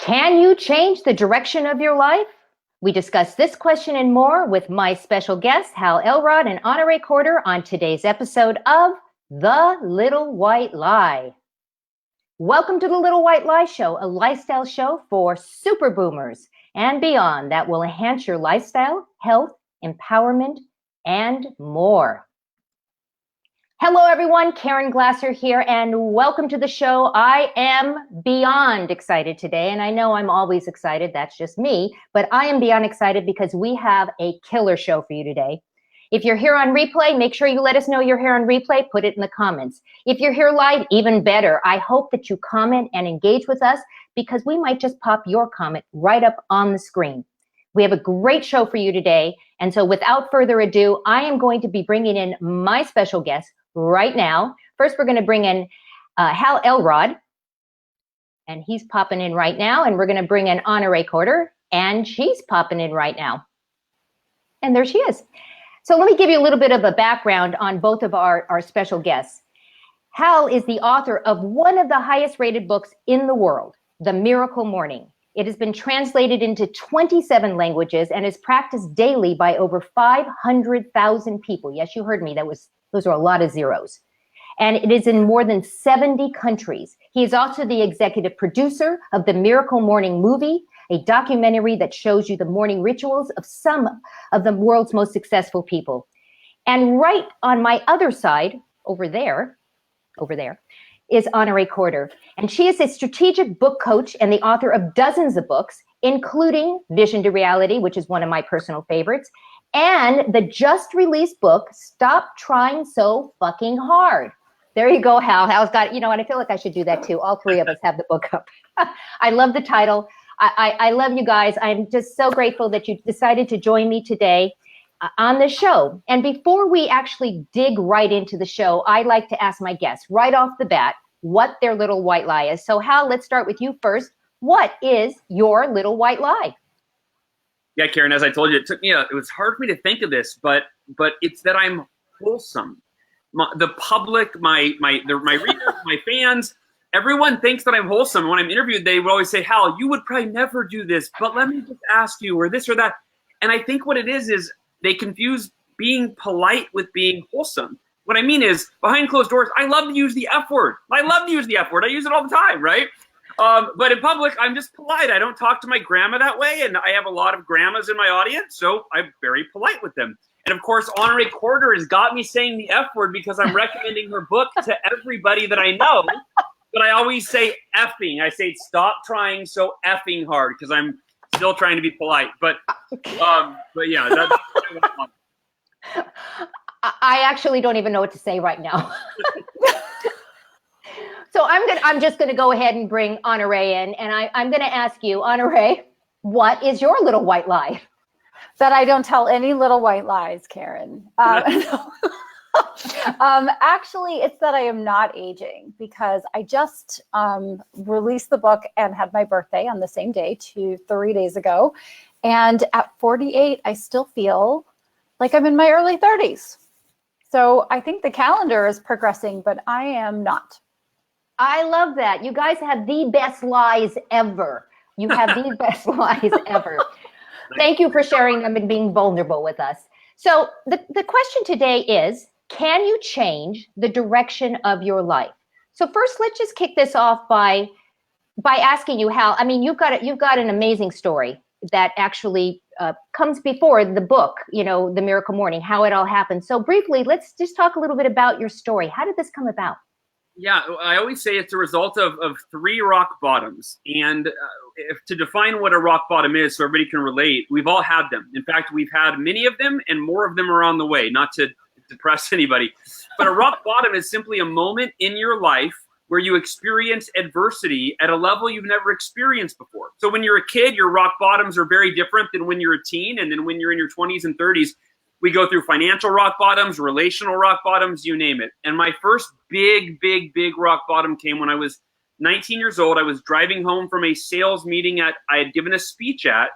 Can you change the direction of your life? We discuss this question and more with my special guests, Hal Elrod and Honoree on today's episode of The Little White Lie. Welcome to The Little White Lie Show, a lifestyle show for super boomers and beyond that will enhance your lifestyle, health, empowerment, and more. Hello, everyone. Karen Glasser here, and welcome to the show. I am beyond excited today, and I know I'm always excited. That's just me, but I am beyond excited because we have a killer show for you today. If you're here on replay, make sure you let us know you're here on replay. Put it in the comments. If you're here live, even better. I hope that you comment and engage with us because we might just pop your comment right up on the screen. We have a great show for you today, and so without further ado, I am going to be bringing in my special guest right now. First, we're going to bring in Hal Elrod, and he's popping in right now. And we're going to bring in Honoree, and she's popping in right now. And there she is. So let me give you a little bit of a background on both of our special guests. Hal is the author of one of the highest rated books in the world, The Miracle Morning. It has been translated into 27 languages and is practiced daily by over 500,000 people. Yes, you heard me. Those are a lot of zeros. And it is in more than 70 countries. He is also the executive producer of the Miracle Morning movie, a documentary that shows you the morning rituals of some of the world's most successful people. And right on my other side, over there, is Honoree. And she is a strategic book coach and the author of dozens of books, including Vision to Reality, which is one of my personal favorites, and the just released book, Stop Trying So Fucking Hard. There you go, Hal. Hal's got it. You know, and I feel like I should do that too. All three of us have the book up. I love the title. I love you guys. I'm just so grateful that you decided to join me today on the show. And before we actually dig right into the show, I like to ask my guests right off the bat what their little white lie is. So Hal, let's start with you first. What is your little white lie? Yeah, Karen, as I told you, it was hard for me to think of this, but it's that I'm wholesome. The public, my readers, my fans, everyone thinks that I'm wholesome. When I'm interviewed, they would always say, Hal, you would probably never do this, but let me just ask you, or this or that. And I think what it is they confuse being polite with being wholesome. What I mean is, behind closed doors, I love to use the F word. I love to use the F word. I use it all the time, right? But in public, I'm just polite. I don't talk to my grandma that way, and I have a lot of grandmas in my audience, so I'm very polite with them. And of course, Honoree has got me saying the F word because I'm recommending her book to everybody that I know. But I always say effing. I say stop trying so effing hard because I'm still trying to be polite. But yeah, that's I actually don't even know what to say right now. So I'm just gonna go ahead and bring Honoree in, and I'm gonna ask you, Honoree, what is your little white lie? That I don't tell any little white lies, Karen. Actually, it's that I am not aging because I just released the book and had my birthday on the same day 3 days ago. And at 48, I still feel like I'm in my early 30s. So I think the calendar is progressing, but I am not. I love that. You guys have the best lies ever. You have the best lies ever. Thank you for sharing them and being vulnerable with us. So the question today is, can you change the direction of your life? So first, let's just kick this off by asking you, Hal. I mean, you've got an amazing story that actually comes before the book, The Miracle Morning, how it all happened. So briefly, let's just talk a little bit about your story. How did this come about? Yeah, I always say it's a result of 3 rock bottoms. And to define what a rock bottom is so everybody can relate, we've all had them. In fact, we've had many of them and more of them are on the way, not to depress anybody. But a rock bottom is simply a moment in your life where you experience adversity at a level you've never experienced before. So when you're a kid, your rock bottoms are very different than when you're a teen. And then when you're in your 20s and 30s, we go through financial rock bottoms, relational rock bottoms, you name it. And my first big rock bottom came when I was 19 years old. I was driving home from a sales meeting I had given a speech at,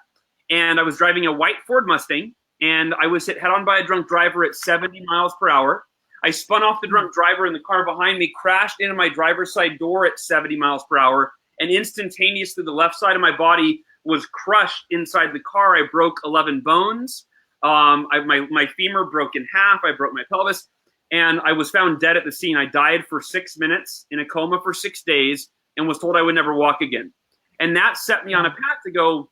and I was driving a white Ford Mustang, and I was hit head on by a drunk driver at 70 miles per hour. I spun off the drunk driver, and the car behind me crashed into my driver's side door at 70 miles per hour and instantaneously the left side of my body was crushed inside the car. I broke 11 bones. My femur broke in half. I broke my pelvis, and I was found dead at the scene. I died for 6 minutes in a coma for 6 days and was told I would never walk again. And that set me on a path to go,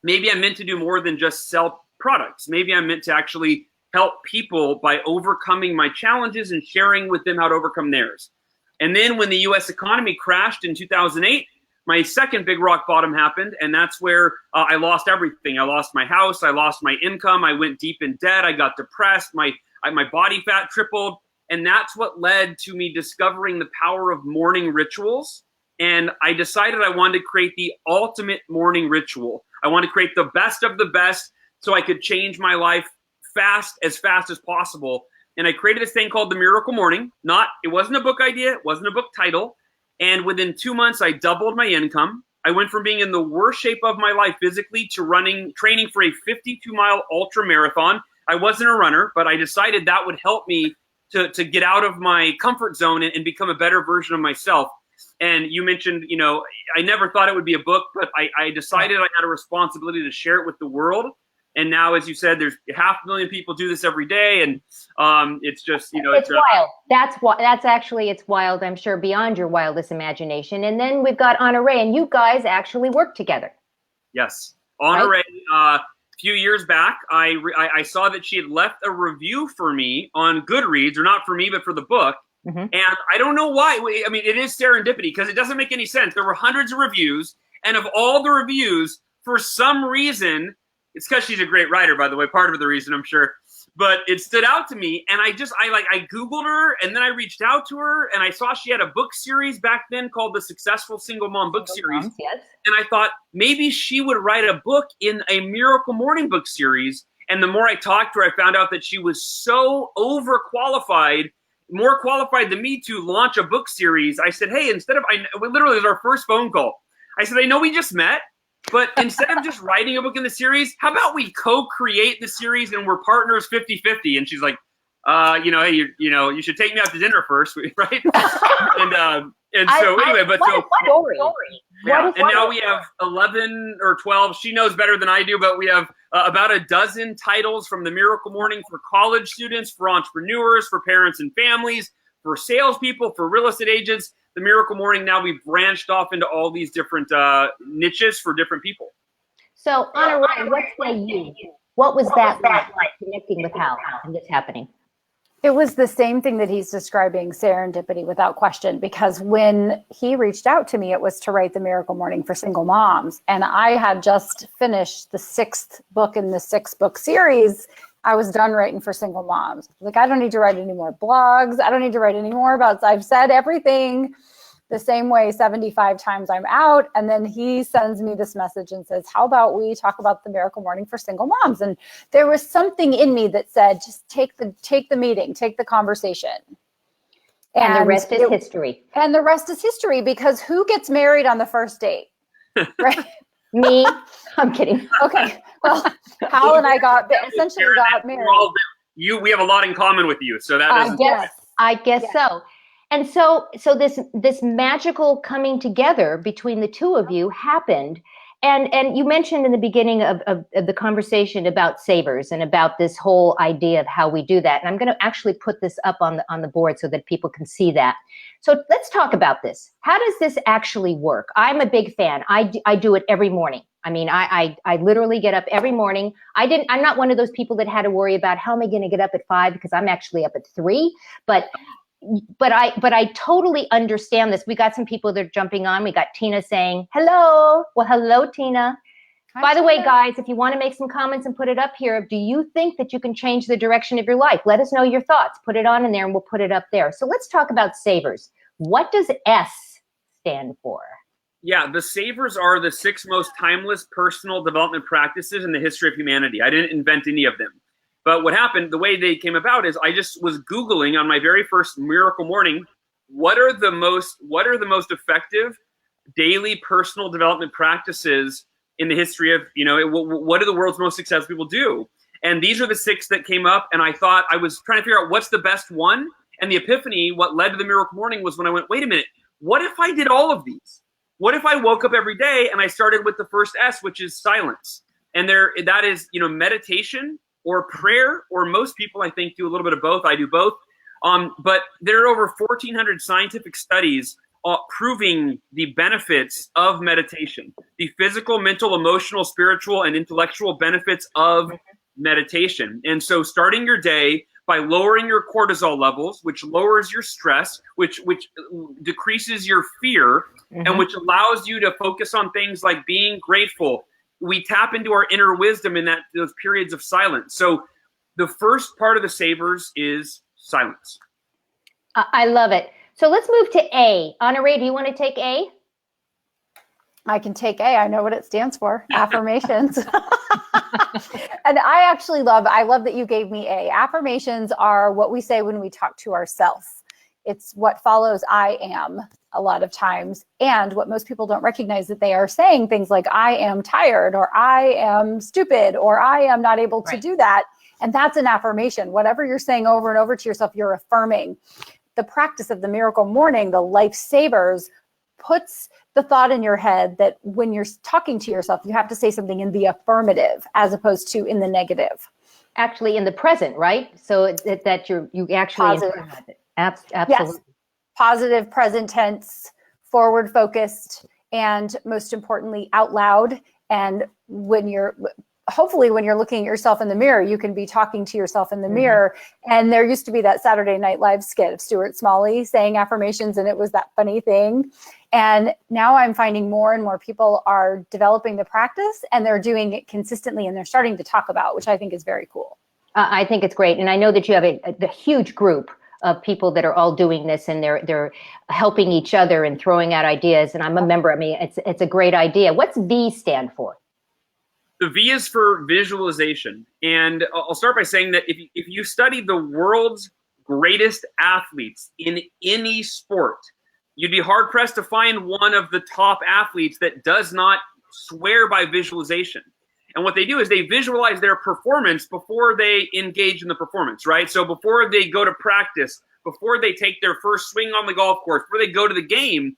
maybe I'm meant to do more than just sell products. Maybe I'm meant to actually help people by overcoming my challenges and sharing with them how to overcome theirs. And then when the US economy crashed in 2008, my second big rock bottom happened, and that's where I lost everything. I lost my house, I lost my income, I went deep in debt, I got depressed, my body fat tripled, and that's what led to me discovering the power of morning rituals. And I decided I wanted to create the ultimate morning ritual. I wanted to create the best of the best so I could change my life as fast as possible. And I created this thing called the Miracle Morning. It wasn't a book idea, it wasn't a book title. And within 2 months, I doubled my income. I went from being in the worst shape of my life physically to training for a 52-mile ultra marathon. I wasn't a runner, but I decided that would help me to get out of my comfort zone and become a better version of myself. And you mentioned, I never thought it would be a book, but I decided I had a responsibility to share it with the world. And now, as you said, there's 500,000 people do this every day, and it's just, it's wild. It's wild. I'm sure beyond your wildest imagination. And then we've got Honoree, and you guys actually work together. Yes, Honoree. A few years back, I saw that she had left a review for me on Goodreads, or not for me, but for the book. Mm-hmm. And I don't know why. I mean, it is serendipity because it doesn't make any sense. There were hundreds of reviews, and of all the reviews, for some reason. It's because she's a great writer, by the way, part of the reason, I'm sure. But it stood out to me, and I Googled her, and then I reached out to her, and I saw she had a book series back then called the Successful Single Mom Book Series. Yes. And I thought maybe she would write a book in a Miracle Morning book series. And the more I talked to her, I found out that she was so overqualified, more qualified than me to launch a book series. I said, hey, literally, it was our first phone call. I said, I know we just met, but instead of just writing a book in the series, how about we co-create the series and we're partners 50-50? And she's like, hey, you should take me out to dinner first, right? Now we have 11 or 12. She knows better than I do, but we have about a dozen titles from the Miracle Morning for college students, for entrepreneurs, for parents and families, for salespeople, for real estate agents. The Miracle Morning, now we've branched off into all these different niches for different people. So, Honoree, what was that like connecting with Hal and this happening? It was the same thing that he's describing, serendipity, without question, because when he reached out to me, it was to write the Miracle Morning for single moms. And I had just finished the 6th book in the 6-book series. I was done writing for single moms. Like, I don't need to write any more blogs. I don't need to write any more about, I've said everything the same way 75 times I'm out. And then he sends me this message and says, how about we talk about the Miracle Morning for single moms? And there was something in me that said, just take the meeting, take the conversation. And the rest is history. And the rest is history, because who gets married on the first date? Right? Me. I'm kidding. Okay. Well, Hal and I essentially got married. We have a lot in common with you. So that is. I guess so. And so this magical coming together between the two of you happened. And you mentioned in the beginning of the conversation about savers and about this whole idea of how we do that. And I'm going to actually put this up on the board so that people can see that. So let's talk about this. How does this actually work? I'm a big fan. I do it every morning. I mean, I literally get up every morning. I'm not one of those people that had to worry about how am I going to get up at 5, because I'm actually up at 3. But I totally understand this. We got some people that are jumping on. We got Tina saying, hello. Well, hello, Tina. Hi, By the Tina. way, guys, if you want to make some comments and put it up here, do you think that you can change the direction of your life? Let us know your thoughts. Put it on in there and we'll put it up there. So let's talk about savers. What does S stand for? Yeah, the savers are the 6 most timeless personal development practices in the history of humanity. I didn't invent any of them. But what happened, the way they came about is I just was Googling on my very first Miracle Morning, what are the most effective daily personal development practices in the history of, what do the world's most successful people do? And these are the 6 that came up, and I thought I was trying to figure out what's the best one. And the epiphany, what led to the Miracle Morning, was when I went, wait a minute, what if I did all of these? What if I woke up every day and I started with the first S, which is silence? And that is, meditation or prayer, or most people I think do a little bit of both. I do both. But there are over 1,400 scientific studies proving the benefits of meditation, the physical, mental, emotional, spiritual, and intellectual benefits of meditation. And so starting your day by lowering your cortisol levels, which lowers your stress, which decreases your fear, and which allows you to focus on things like being grateful. We tap into our inner wisdom in those periods of silence. So the first part of the Savers is silence. I love it. So let's move to A. Honoree, do you want to take A? I can take A. I know what it stands for. Affirmations. And I love that you gave me A. Affirmations are what we say when we talk to ourselves. It's what follows I am a lot of times. And what most people don't recognize, that they are saying things like, I am tired, or I am stupid, or I am not able to do that. And that's an affirmation. Whatever you're saying over and over to yourself, you're affirming. The practice of the Miracle Morning, the Life Savers, puts the thought in your head that when you're talking to yourself, you have to say something in the affirmative as opposed to in the negative. Actually, in the present, right? So that you actually internalize it. Absolutely. Yes. Positive, present tense, forward focused, and most importantly, out loud. And hopefully when you're looking at yourself in the mirror, you can be talking to yourself in the mirror. And there used to be that Saturday Night Live skit of Stuart Smalley saying affirmations, and it was that funny thing. And now I'm finding more and more people are developing the practice, and they're doing it consistently, and they're starting to talk about, which I think is very cool. I think it's great. And I know that you have a huge group of people that are all doing this, and they're helping each other and throwing out ideas. And I'm a member. I mean, it's a great idea. What's V stand for? The V is for visualization. And I'll start by saying that if you study the world's greatest athletes in any sport, you'd be hard pressed to find one of the top athletes that does not swear by visualization. And what they do is they visualize their performance before they engage in the performance, right? So before they go to practice, before they take their first swing on the golf course, before they go to the game,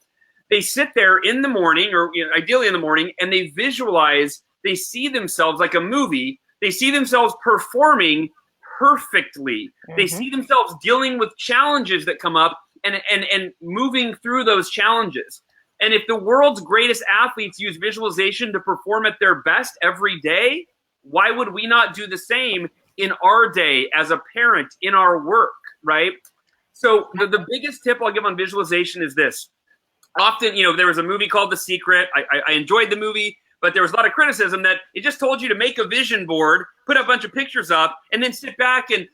they sit there in the morning, or ideally in the morning, and they visualize. They see themselves like a movie. They see themselves performing perfectly. They see themselves dealing with challenges that come up and moving through those challenges. And if the world's greatest athletes use visualization to perform at their best every day, why would we not do the same in our day as a parent, in our work, right? So the biggest tip I'll give on visualization is this. Often, there was a movie called The Secret. I enjoyed the movie, but there was a lot of criticism that it just told you to make a vision board, put a bunch of pictures up, and then sit back and,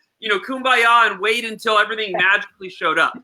kumbaya and wait until everything magically showed up.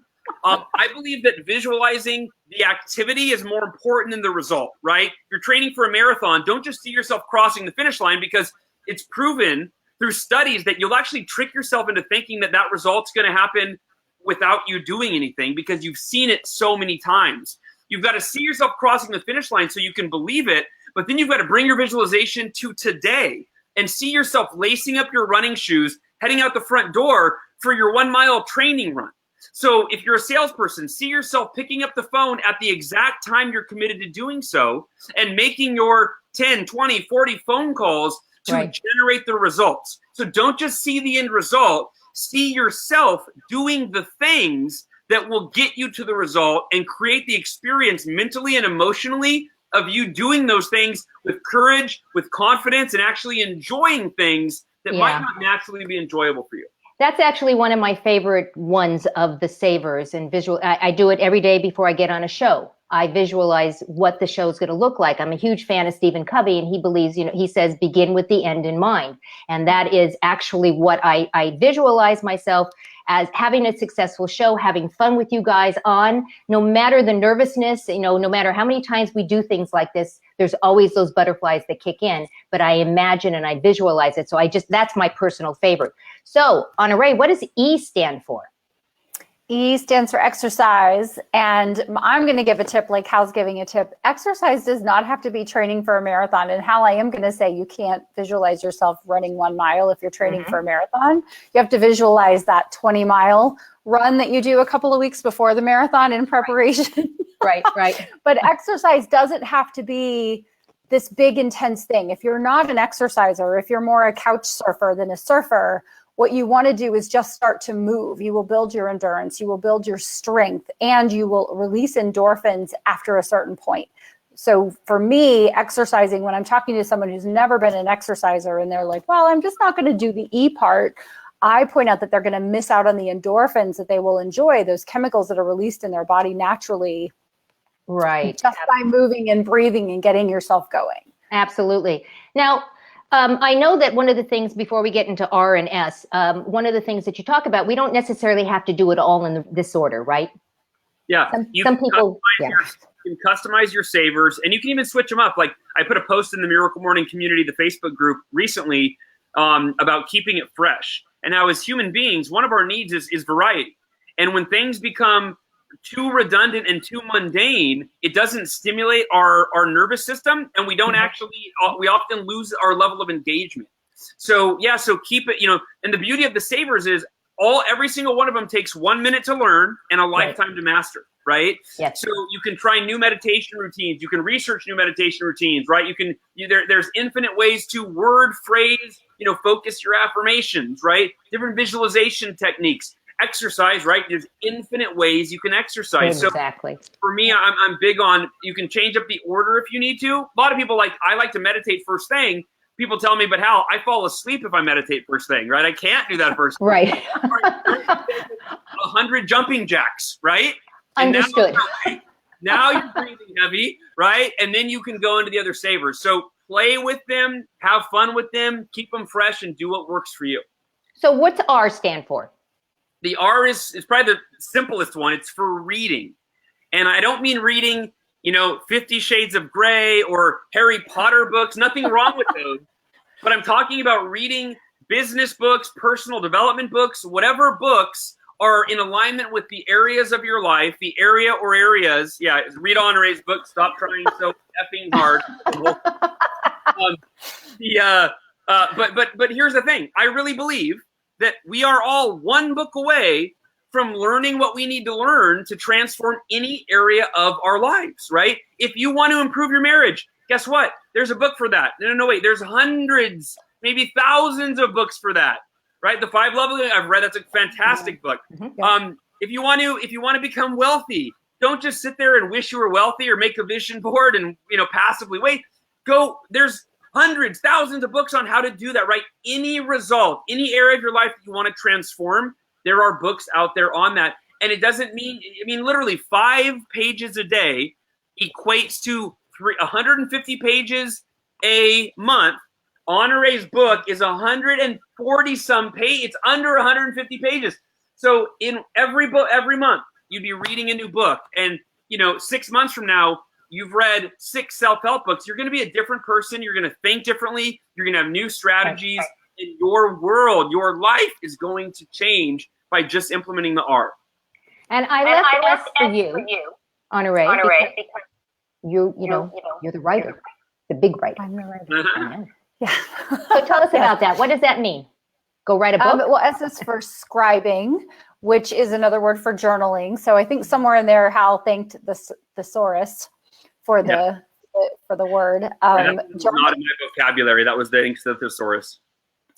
I believe that visualizing the activity is more important than the result, right? You're training for a marathon. Don't just see yourself crossing the finish line, because it's proven through studies that you'll actually trick yourself into thinking that result's going to happen without you doing anything, because you've seen it so many times. You've got to see yourself crossing the finish line so you can believe it, but then you've got to bring your visualization to today and see yourself lacing up your running shoes, heading out the front door for your 1 mile training run. So if you're a salesperson, see yourself picking up the phone at the exact time you're committed to doing so and making your 10, 20, 40 phone calls to generate the results. So don't just see the end result. See yourself doing the things that will get you to the result and create the experience mentally and emotionally of you doing those things with courage, with confidence, and actually enjoying things that might not naturally be enjoyable for you. That's actually one of my favorite ones of the Savers, and I do it every day before I get on a show. I visualize what the show's going to look like. I'm a huge fan of Stephen Covey, and he believes, he says, begin with the end in mind. And that is actually what I visualize myself as, having a successful show, having fun with you guys on, no matter the nervousness, no matter how many times we do things like this, there's always those butterflies that kick in, but I imagine and I visualize it. So that's my personal favorite. So Honoree, what does E stand for? E stands for exercise. And I'm going to give a tip like Hal's giving a tip. Exercise does not have to be training for a marathon. And Hal, I am going to say you can't visualize yourself running 1 mile if you're training for a marathon. You have to visualize that 20-mile run that you do a couple of weeks before the marathon in preparation. Right. But exercise doesn't have to be this big intense thing. If you're not an exerciser, if you're more a couch surfer than a surfer, what you want to do is just start to move. You will build your endurance, you will build your strength, and you will release endorphins after a certain point. So for me, exercising, when I'm talking to someone who's never been an exerciser and they're like, well, I'm just not going to do the E part, I point out that they're going to miss out on the endorphins that they will enjoy, those chemicals that are released in their body naturally. Right. Just by moving and breathing and getting yourself going. Absolutely. Now, I know that one of the things, before we get into R and S, one of the things that you talk about, we don't necessarily have to do it all in this order, right? Yeah. Some people, you can customize your savers, and you can even switch them up. Like I put a post in the Miracle Morning community, the Facebook group, recently about keeping it fresh. And how as human beings, one of our needs is variety. And when things become too redundant and too mundane, it doesn't stimulate our nervous system, and we don't we often lose our level of engagement. So keep it, and the beauty of the savers is every single one of them takes 1 minute to learn and a lifetime to master, right? Yes. So you can try new meditation routines, you can research new meditation routines, right? There's infinite ways to word, phrase, focus your affirmations, right? Different visualization techniques. Exercise, right? There's infinite ways you can exercise. Exactly. So for me, I'm big on, you can change up the order if you need to. A lot of people I like to meditate first thing. People tell me, but Hal, I fall asleep if I meditate first thing, right? I can't do that first thing. Right. 100 jumping jacks, right? And understood. Now you're breathing heavy, right? And then you can go into the other savers. So play with them, have fun with them, keep them fresh, and do what works for you. So what's R stand for? The R is probably the simplest one. It's for reading. And I don't mean reading, 50 Shades of Grey or Harry Potter books. Nothing wrong with those. But I'm talking about reading business books, personal development books, whatever books are in alignment with the areas of your life, the area or areas. Yeah, read Honoree's book, Stop Trying So Effing Hard. But here's the thing. I really believe that we are all one book away from learning what we need to learn to transform any area of our lives, right? If you want to improve your marriage, guess what? There's a book for that. No, wait. There's hundreds, maybe thousands of books for that, right? The 5 Love Languages I've read. That's a fantastic book. Mm-hmm. If you want to become wealthy, don't just sit there and wish you were wealthy or make a vision board and passively wait. Go. There's hundreds, thousands of books on how to do that, right? Any result, any area of your life that you want to transform, there are books out there on that. And it doesn't mean, literally 5 pages a day equates to 150 pages a month. Honoree's book is 140 some pages. It's under 150 pages. So in every month, you'd be reading a new book. And, 6 months from now, you've read 6 self-help books. You're going to be a different person. You're going to think differently. You're going to have new strategies. In your world, your life is going to change by just implementing the R. And I left S for you, Honoree, because you're the writer, the big writer. I'm the writer. Uh-huh. Yeah. So tell us about that. What does that mean? Go write a book? Well, S is for scribing, which is another word for journaling. So I think somewhere in there, Hal thanked the thesaurus for the word. Not in my vocabulary. That was the thesaurus.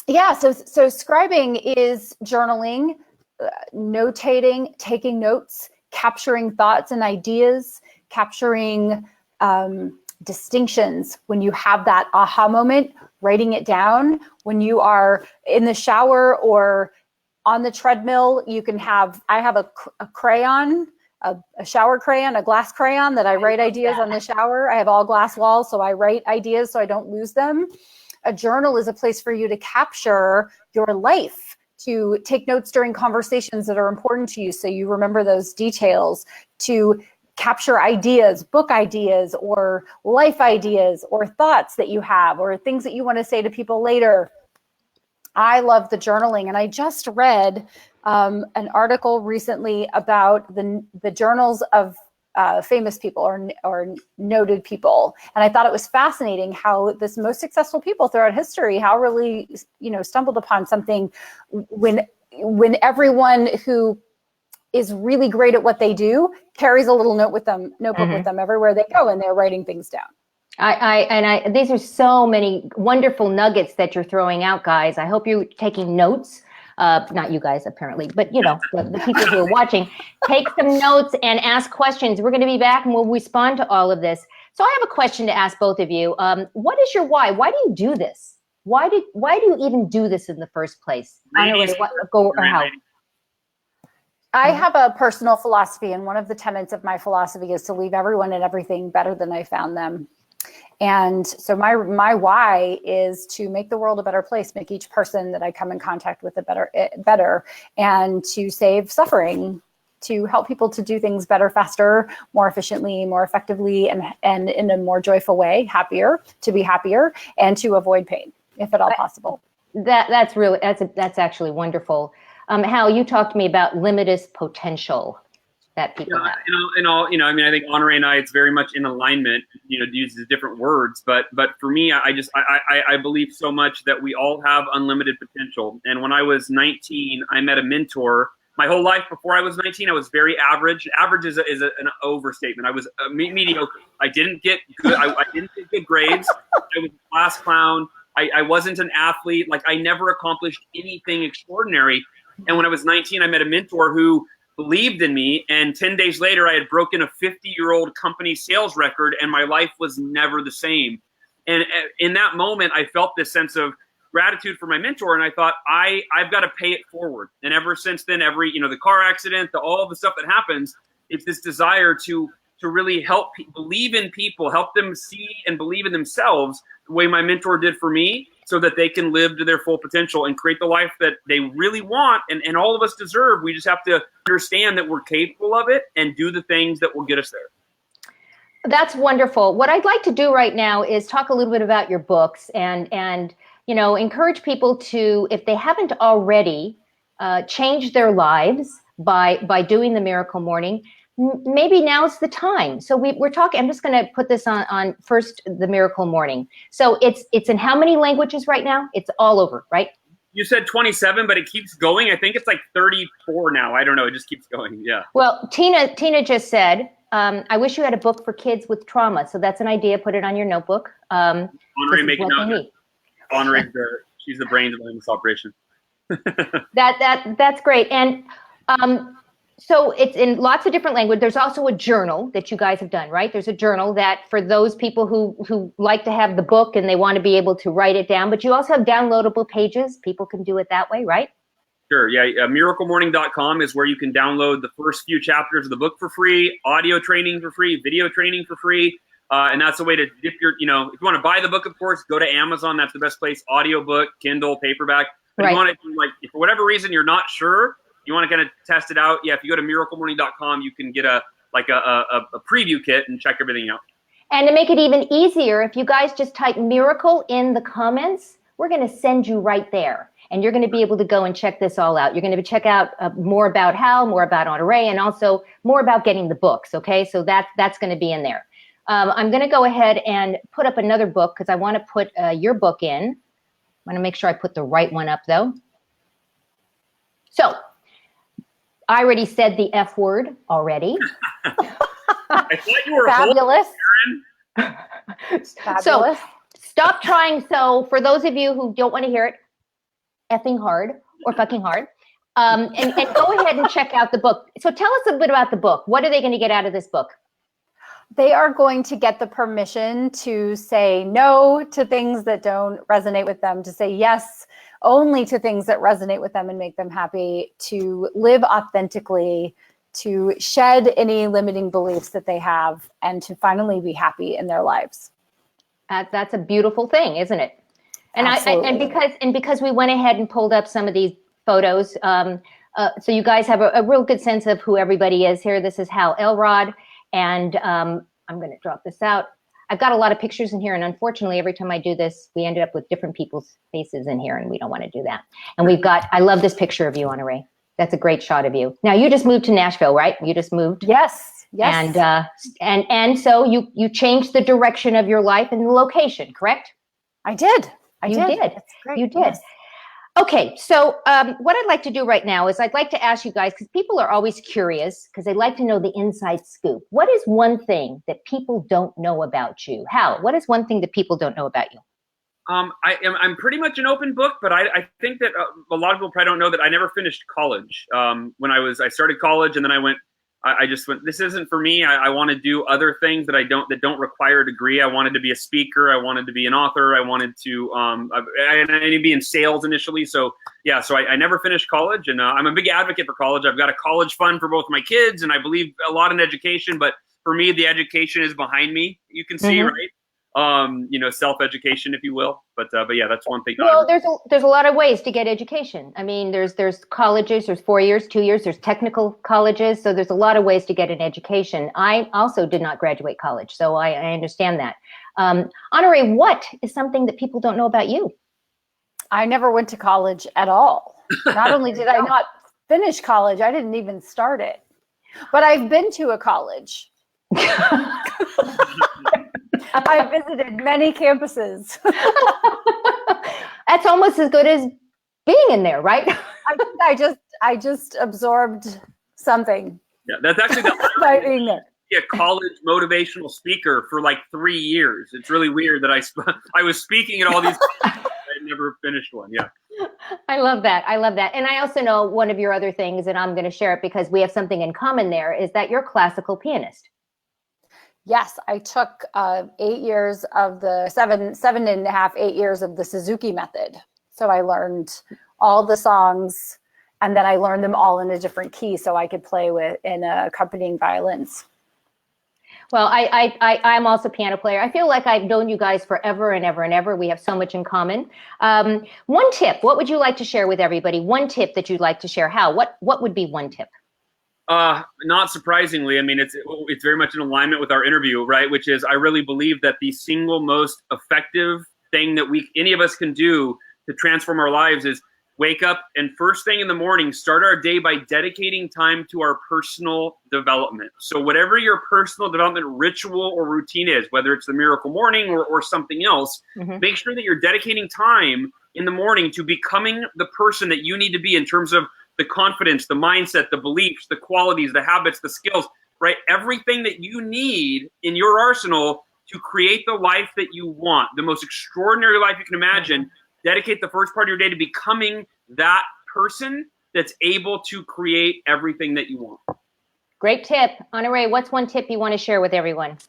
Yeah. So scribing is journaling, notating, taking notes, capturing thoughts and ideas, capturing distinctions. When you have that aha moment, writing it down. When you are in the shower or on the treadmill, I have a crayon, a shower crayon, a glass crayon that I write ideas on the shower. I have all glass walls, so I write ideas so I don't lose them. A journal is a place for you to capture your life, to take notes during conversations that are important to you so you remember those details, to capture ideas, book ideas, or life ideas, or thoughts that you have, or things that you want to say to people later. I love the journaling, and I just read an article recently about the journals of famous people or noted people, and I thought it was fascinating how this most successful people throughout history, how really stumbled upon something when everyone who is really great at what they do carries a little notebook with them everywhere they go, and they're writing things down. These are so many wonderful nuggets that you're throwing out, guys. I hope you're taking notes. Not you guys, apparently, but the people who are watching, take some notes and ask questions. We're going to be back and we'll respond to all of this. So I have a question to ask both of you. What is your why? Why do you do this? Why do you even do this in the first place? I have a personal philosophy, and one of the tenets of my philosophy is to leave everyone and everything better than I found them. And so my why is to make the world a better place, make each person that I come in contact with better, and to save suffering, to help people to do things better, faster, more efficiently, more effectively, and in a more joyful way, to be happier, and to avoid pain, if at all possible. That's actually wonderful. Hal, you talked to me about limitless potential that people have. I mean, I think Honoree and I, it's very much in alignment, uses different words, but for me, I believe so much that we all have unlimited potential. And when I was 19, I met a mentor. My whole life before I was 19, I was very average. Average is an overstatement. I was mediocre. I didn't get good. I didn't get good grades. I was a class clown. I wasn't an athlete. Like, I never accomplished anything extraordinary. And when I was 19, I met a mentor who believed in me. And 10 days later, I had broken a 50-year-old company sales record, and my life was never the same. And in that moment, I felt this sense of gratitude for my mentor. And I thought, I've got to pay it forward. And ever since then, the car accident, all the stuff that happens, it's this desire to really help believe in people, help them see and believe in themselves the way my mentor did for me, so that they can live to their full potential and create the life that they really want and all of us deserve. We just have to understand that we're capable of it and do the things that will get us there. That's wonderful. What I'd like to do right now is talk a little bit about your books and encourage people to, if they haven't already, change their lives by doing the Miracle Morning. Maybe now's the time. So we're talking, I'm just going to put this on first, the Miracle Morning. So it's in how many languages right now? It's all over, right? You said 27, but it keeps going. I think it's like 34 now. I don't know. It just keeps going. Yeah. Well, Tina just said, I wish you had a book for kids with trauma. So that's an idea. Put it on your notebook. Honoree making out. Honoree, she's the brains behind this operation. That's great. And so it's in lots of different languages. There's also a journal that you guys have done, right? There's a journal that for those people who like to have the book and they want to be able to write it down, but you also have downloadable pages. People can do it that way, right? Sure. Yeah. miraclemorning.com is where you can download the first few chapters of the book for free, audio training for free, video training for free. And that's a way to dip your, if you want to buy the book, of course, go to Amazon. That's the best place. Audiobook, Kindle, paperback. But if you want to, if for whatever reason you're not sure, you want to kind of test it out. Yeah, if you go to miraclemorning.com, you can get a preview kit and check everything out. And to make it even easier, if you guys just type Miracle in the comments, we're going to send you right there. And you're going to be able to go and check this all out. You're going to check out more about Hal, more about Honoree, and also more about getting the books. Okay, so that's going to be in there. I'm going to go ahead and put up another book because I want to put your book in. I want to make sure I put the right one up, though. So I already said the F word already. I thought you were fabulous. Fabulous. So stop trying. So for those of you who don't want to hear it, effing hard or fucking hard, and go ahead and check out the book. So tell us a bit about the book. What are they going to get out of this book? They are going to get the permission to say no to things that don't resonate with them, to say yes only to things that resonate with them and make them happy, to live authentically, to shed any limiting beliefs that they have, and to finally be happy in their lives. That's a beautiful thing, isn't it? And because we went ahead and pulled up some of these photos, so you guys have a real good sense of who everybody is here. This is Hal Elrod, and I'm going to drop this out. I've got a lot of pictures in here, and unfortunately, every time I do this, we ended up with different people's faces in here, and we don't want to do that. And I love this picture of you, Honoree. That's a great shot of you. Now, you just moved to Nashville, right? You just moved? Yes. And so you changed the direction of your life and the location, correct? I did. You did. That's great. You did. Yes. Okay, so what I'd like to do right now is I'd like to ask you guys, because people are always curious, because they like to know the inside scoop. What is one thing that people don't know about you? Hal, what is one thing that people don't know about you? I'm pretty much an open book, but I think that a lot of people probably don't know that I never finished college. I started college and then I just went, this isn't for me. I want to do other things that don't require a degree. I wanted to be a speaker. I wanted to be an author. I wanted to, I need to be in sales initially. So yeah, so I never finished college, and I'm a big advocate for college. I've got a college fund for both my kids, and I believe a lot in education, but for me, the education is behind me. You can see, right? Self-education, if you will. But yeah, that's one thing. Well, there's a lot of ways to get education. I mean, there's colleges, there's 4 years, 2 years, there's technical colleges. So there's a lot of ways to get an education. I also did not graduate college, so I understand that. Honoree, what is something that people don't know about you? I never went to college at all. Not only did I not finish college, I didn't even start it. But I've been to a college. I visited many campuses. That's almost as good as being in there, right? I just absorbed something. Yeah, that's actually by being there. A college motivational speaker for like 3 years. It's really weird that I was speaking at all these. I never finished one. Yeah. I love that. I love that. And I also know one of your other things, and I'm going to share it because we have something in common there, is that you're a classical pianist. Yes, I took 8 years of the 8 years of the Suzuki method. So I learned all the songs, and then I learned them all in a different key so I could play in accompanying violins. Well, I'm also a piano player. I feel like I've known you guys forever and ever and ever. We have so much in common. One tip, what would you like to share with everybody? One tip that you'd like to share. Hal, what would be one tip? Not surprisingly, I mean, it's very much in alignment with our interview, right? Which is, I really believe that the single most effective thing that any of us can do to transform our lives is wake up and first thing in the morning, start our day by dedicating time to our personal development. So whatever your personal development ritual or routine is, whether it's the miracle morning or something else, make sure that you're dedicating time in the morning to becoming the person that you need to be in terms of the confidence, the mindset, the beliefs, the qualities, the habits, the skills, right? Everything that you need in your arsenal to create the life that you want, the most extraordinary life you can imagine. Dedicate the first part of your day to becoming that person that's able to create everything that you want. Great tip. Honoree, what's one tip you want to share with everyone?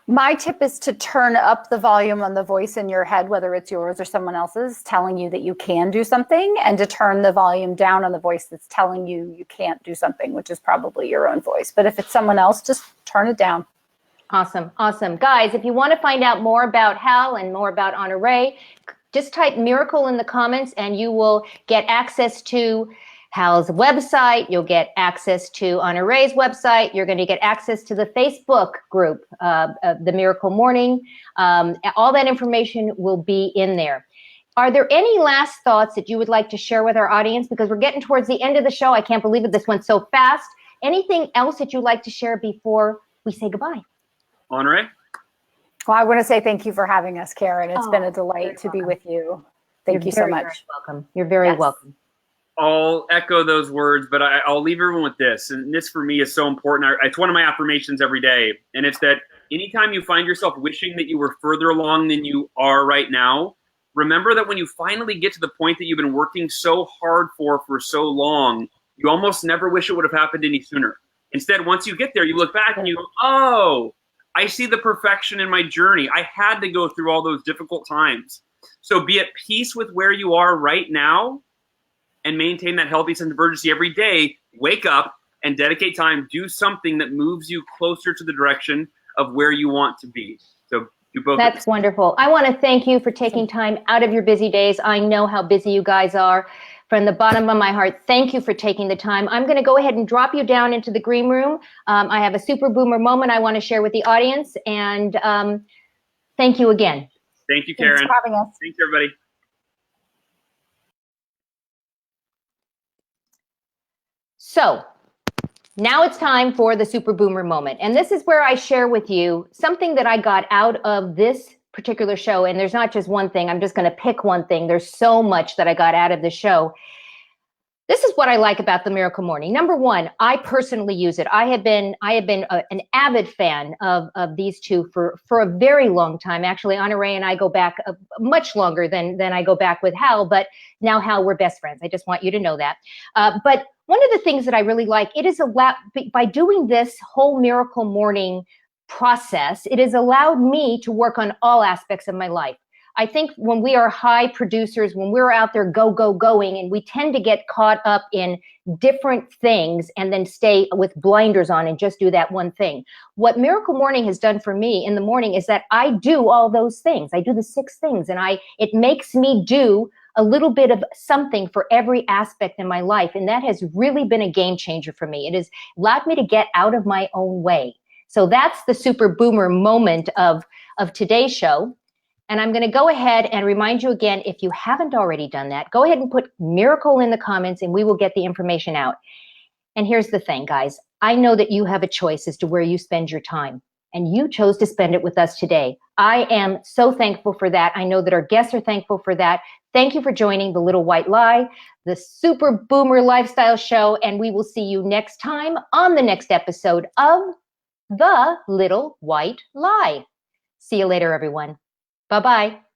My tip is to turn up the volume on the voice in your head, whether it's yours or someone else's, telling you that you can do something, and to turn the volume down on the voice that's telling you you can't do something, which is probably your own voice. But if it's someone else, just turn it down. Awesome. Awesome. Guys, if you want to find out more about Hal and more about Honoree, just type miracle in the comments and you will get access to Hal's website. You'll get access to Honoree's website. You're going to get access to the Facebook group, The Miracle Morning. All that information will be in there. Are there any last thoughts that you would like to share with our audience? Because we're getting towards the end of the show. I can't believe it. This went so fast. Anything else that you'd like to share before we say goodbye? Honoree? Well, I want to say thank you for having us, Karen. It's been a delight to be with you. Thank you so much. Very welcome. You're very welcome. I'll echo those words, but I'll leave everyone with this. And this for me is so important. It's one of my affirmations every day. And it's that anytime you find yourself wishing that you were further along than you are right now, remember that when you finally get to the point that you've been working so hard for so long, you almost never wish it would have happened any sooner. Instead, once you get there, you look back and you go, oh, I see the perfection in my journey. I had to go through all those difficult times. So be at peace with where you are right now and maintain that healthy sense of urgency every day. Wake up and dedicate time. Do something that moves you closer to the direction of where you want to be. So do both. That's wonderful. I want to thank you for taking time out of your busy days. I know how busy you guys are. From the bottom of my heart, thank you for taking the time. I'm going to go ahead and drop you down into the green room. I have a super boomer moment I want to share with the audience. And thank you again. Thank you, Karen. Thanks for having us. Thanks, everybody. So now it's time for the super boomer moment. And this is where I share with you something that I got out of this particular show, and there's not just one thing, I'm just going to pick one thing. There's so much that I got out of the show. This is what I like about the Miracle Morning. Number one, I personally use it. I have been an avid fan of these two for a very long time. Actually, Honoree and I go back much longer than I go back with Hal, but now Hal, we're best friends. I just want you to know that. But one of the things that I really like, it is by doing this whole Miracle Morning process, it has allowed me to work on all aspects of my life. I think when we are high producers, when we're out there going, and we tend to get caught up in different things and then stay with blinders on and just do that one thing. What Miracle Morning has done for me in the morning is that I do all those things. I do the 6 things, and it makes me do a little bit of something for every aspect in my life. And that has really been a game changer for me. It has allowed me to get out of my own way. So that's the super boomer moment of today's show. And I'm going to go ahead and remind you again, if you haven't already done that, go ahead and put miracle in the comments and we will get the information out. And here's the thing, guys. I know that you have a choice as to where you spend your time, and you chose to spend it with us today. I am so thankful for that. I know that our guests are thankful for that. Thank you for joining The Little White Lie, the Super Boomer Lifestyle Show, and we will see you next time on the next episode of The Little White Lie. See you later, everyone. Bye-bye.